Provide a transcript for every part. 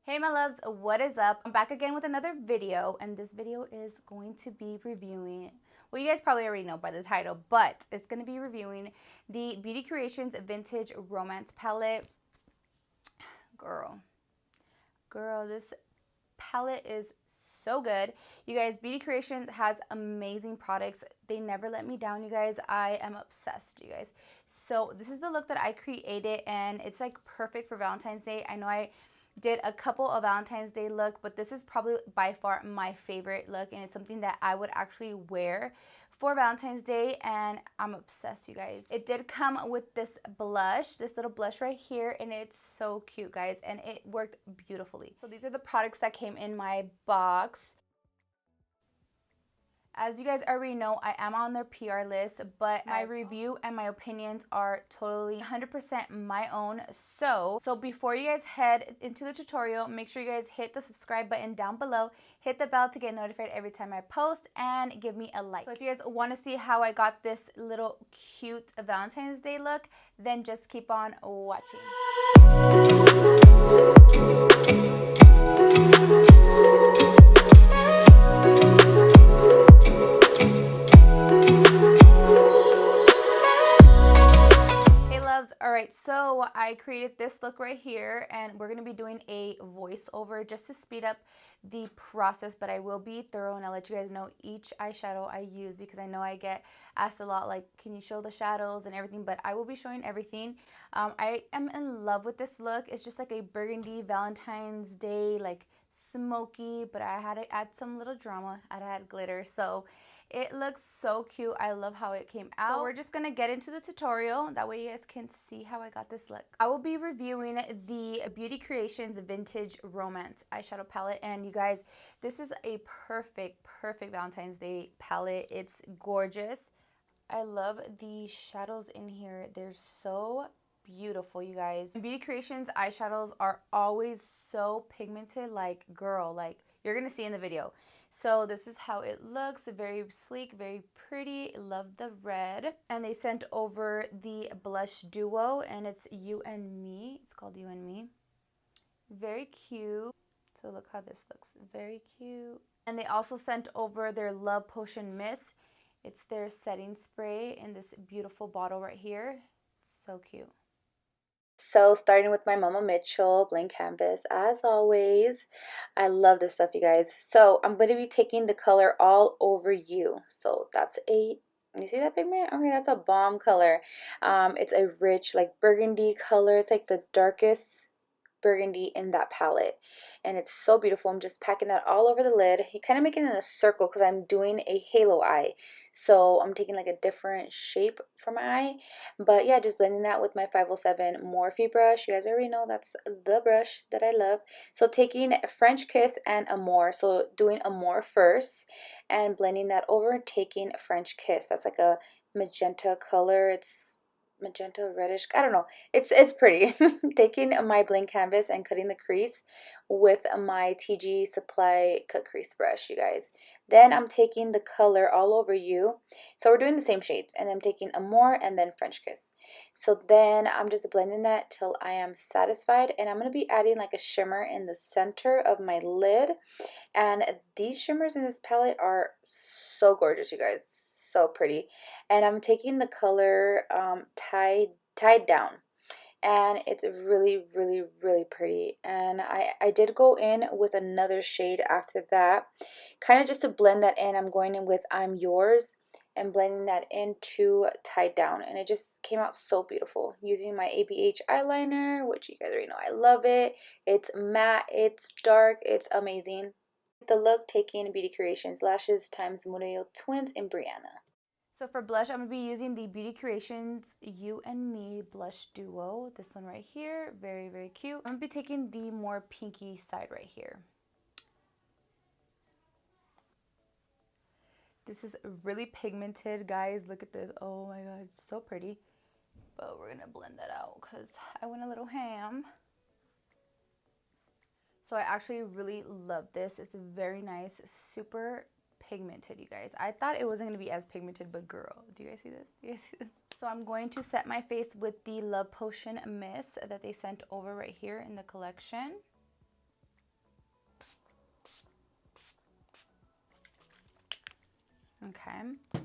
Hey my loves, what is up? I'm back again with another video, and this video is going to be reviewing, well, you guys probably already know by the title, but it's going to be reviewing the Beauty Creations Vintage Romance Palette. Girl, this palette is so good. You guys, Beauty Creations has amazing products. They never let me down, you guys. I am obsessed, you guys. So this is the look that I created, and it's like perfect for Valentine's Day. I know I did a couple of Valentine's Day look, but this is probably by far my favorite look, and it's something that I would actually wear for Valentine's Day, and I'm obsessed, you guys. It did come with this blush, this little blush right here, and it's so cute, guys, and it worked beautifully. So these are the products that came in my box. As you guys already know, I am on their PR list, but my review and my opinions are totally 100% my own. So before you guys head into the tutorial, make sure you guys hit the subscribe button down below, hit the bell to get notified every time I post, and give me a like. So if you guys want to see how I got this little cute Valentine's Day look, then just keep on watching. Alright, so I created this look right here, and we're going to be doing a voiceover just to speed up the process, but I will be thorough, and I'll let you guys know each eyeshadow I use, because I know I get asked a lot, like, can you show the shadows and everything, but I will be showing everything. I am in love with this look. It's just like a burgundy Valentine's Day, like smoky, but I had to add some little drama. I had to add glitter, so it looks so cute. I love how it came out. So we're just going to get into the tutorial. That way you guys can see how I got this look. I will be reviewing the Beauty Creations Vintage Romance Eyeshadow Palette. And you guys, this is a perfect Valentine's Day palette. It's gorgeous. I love the shadows in here. They're so beautiful, you guys. Beauty Creations eyeshadows are always so pigmented, like, girl, like you're going to see in the video. So this is how it looks. Very sleek, very pretty. Love the red. And they sent over the blush duo, and it's You and Me. It's called You and Me. Very cute. So look how this looks. Very cute. And they also sent over their Love Potion Mist. It's their setting spray in this beautiful bottle right here. It's so cute. So starting with my Mama Mitchell blank canvas, as always. I love this stuff, you guys. So I'm going to be taking the color All Over You. So that's you see that pigment? Okay, that's a bomb color. It's a rich, like, burgundy color. It's like the darkest burgundy in that palette, and it's so beautiful. I'm just packing that all over the lid. You kind of make it in a circle because I'm doing a halo eye, so I'm taking like a different shape for my eye. But yeah, just blending that with my 507 Morphe brush. You guys already know that's the brush that I love. So taking French Kiss and Amore, so doing Amore first and blending that over, taking French Kiss. That's like a magenta color. It's magenta reddish, I don't know, it's pretty. Taking my blank canvas and cutting the crease with my TG Supply cut crease brush, you guys. Then I'm taking the color All Over You, so we're doing the same shades, and I'm taking Amore and then French Kiss. So then I'm just blending that till I am satisfied, and I'm going to be adding like a shimmer in the center of my lid. And these shimmers in this palette are so gorgeous, you guys, so pretty. And I'm taking the color Tied Down, and it's really pretty. And I did go in with another shade after that, kind of just to blend that in. I'm going in with I'm Yours and blending that into Tied Down, and it just came out so beautiful using my ABH eyeliner, which you guys already know I love it. It's matte, it's dark, it's amazing. The look, taking Beauty Creations Lashes times Murillo Twins in Brianna. So for blush, I'm going to be using the Beauty Creations You and Me blush duo. This one right here, very cute. I'm going to be taking the more pinky side right here. This is really pigmented, guys. Look at this. Oh my god, it's so pretty. But we're going to blend that out because I went a little ham. So I actually really love this. It's very nice, super pigmented, you guys. I thought it wasn't going to be as pigmented, but girl, do you guys see this? Do you guys see this? So I'm going to set my face with the Love Potion Mist that they sent over right here in the collection. Okay. It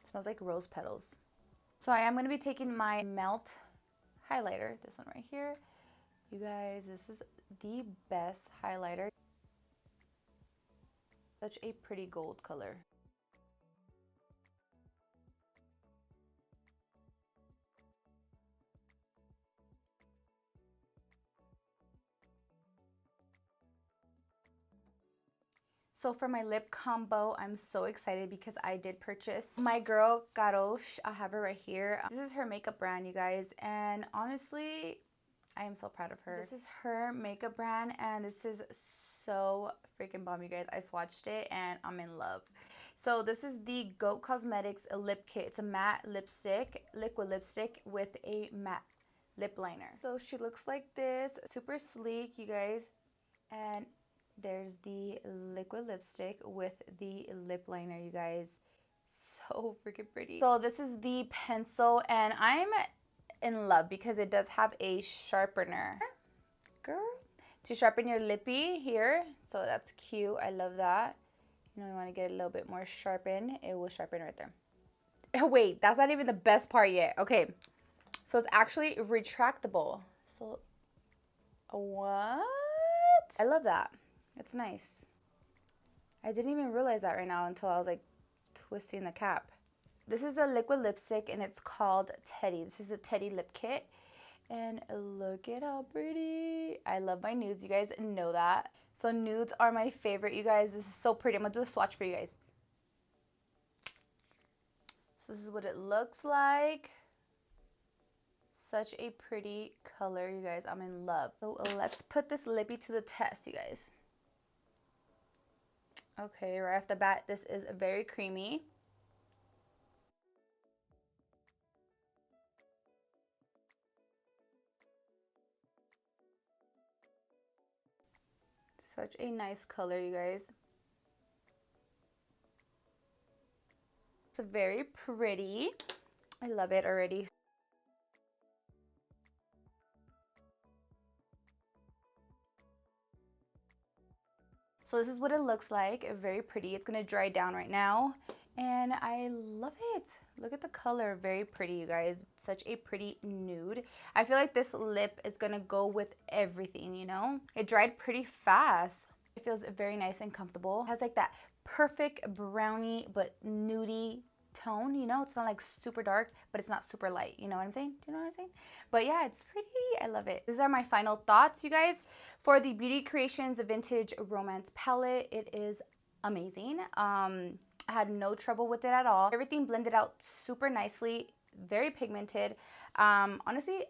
smells like rose petals. So I am going to be taking my Melt highlighter, this one right here. You guys, this is the best highlighter. Such a pretty gold color. So for my lip combo, I'm so excited because I did purchase my girl Garoche. I have her right here. This is her makeup brand, you guys, and honestly, I am so proud of her. This is her makeup brand, and this is so freaking bomb, you guys. I swatched it, and I'm in love. So this is the Goat Cosmetics lip kit. It's a matte lipstick, liquid lipstick with a matte lip liner. So she looks like this, super sleek, you guys, and there's the liquid lipstick with the lip liner, you guys. So freaking pretty. So this is the pencil, and I'm in love because it does have a sharpener, girl, to sharpen your lippy here. So that's cute. I love that. You know, you want to get a little bit more sharpened. It will sharpen right there. Oh, wait, that's not even the best part yet. Okay, so it's actually retractable. So, what? I love that. It's nice. I didn't even realize that right now until I was like twisting the cap. This is the liquid lipstick, and it's called Teddy. This is a Teddy lip kit, and look at how pretty. I love my nudes, you guys know that. So nudes are my favorite, you guys. This is so pretty. I'm gonna do a swatch for you guys. So this is what it looks like. Such a pretty color, you guys. I'm in love. So let's put this lippy to the test, you guys. Okay, right off the bat, this is very creamy. Such a nice color, you guys. It's very pretty. I love it already. So this is what it looks like. Very pretty. It's going to dry down right now, and I love it. Look at the color. Very pretty, you guys. Such a pretty nude. I feel like this lip is going to go with everything, you know? It dried pretty fast. It feels very nice and comfortable. It has like that perfect brownie but nudie tone, you know? It's not like super dark, but it's not super light, you know what I'm saying? Do you know what I'm saying? But yeah, it's pretty. I love it. These are my final thoughts, you guys, for the Beauty Creations Vintage Romance Palette. It is amazing. I had no trouble with it at all. Everything blended out super nicely, very pigmented. Honestly,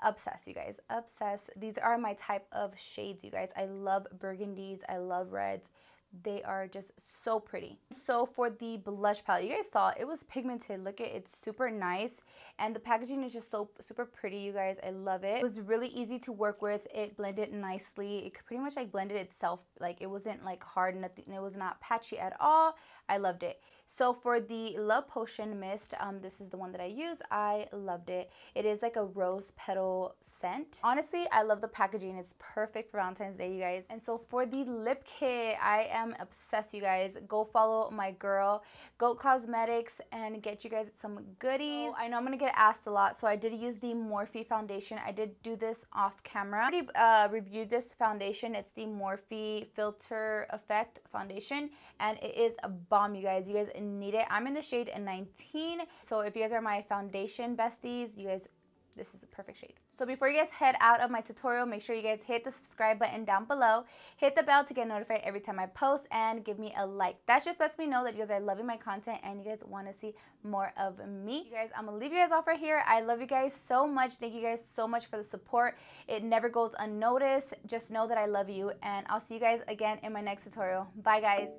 obsessed, you guys, obsessed. These are my type of shades, you guys. I love burgundies. I love reds. They are just so pretty. So for the blush palette, you guys saw it was pigmented. Look at it, it's super nice, and the packaging is just so super pretty, you guys. I love it. It was really easy to work with. It blended nicely. It pretty much like blended itself. Like it wasn't like hard, nothing. It was not patchy at all. I loved it. So for the Love Potion Mist, this is the one that I use. I loved it. It is like a rose petal scent. Honestly, I love the packaging. It's perfect for Valentine's Day, you guys. And so for the lip kit, I am obsessed, you guys. Go follow my girl, Goat Cosmetics, and get you guys some goodies. I know I'm gonna get asked a lot, so I did use the Morphe foundation. I did do this off camera. I already reviewed this foundation. It's the Morphe Filter Effect foundation, and it is a bomb, you guys. You guys need it. I'm in the shade 19. So if you guys are my foundation besties, you guys, this is the perfect shade. So before you guys head out of my tutorial, make sure you guys hit the subscribe button down below, hit the bell to get notified every time I post, and give me a like. That just lets me know that you guys are loving my content and you guys want to see more of me. You guys, I'm gonna leave you guys off right here. I love you guys so much. Thank you guys so much for the support. It never goes unnoticed. Just know that I love you, and I'll see you guys again in my next tutorial. Bye, guys.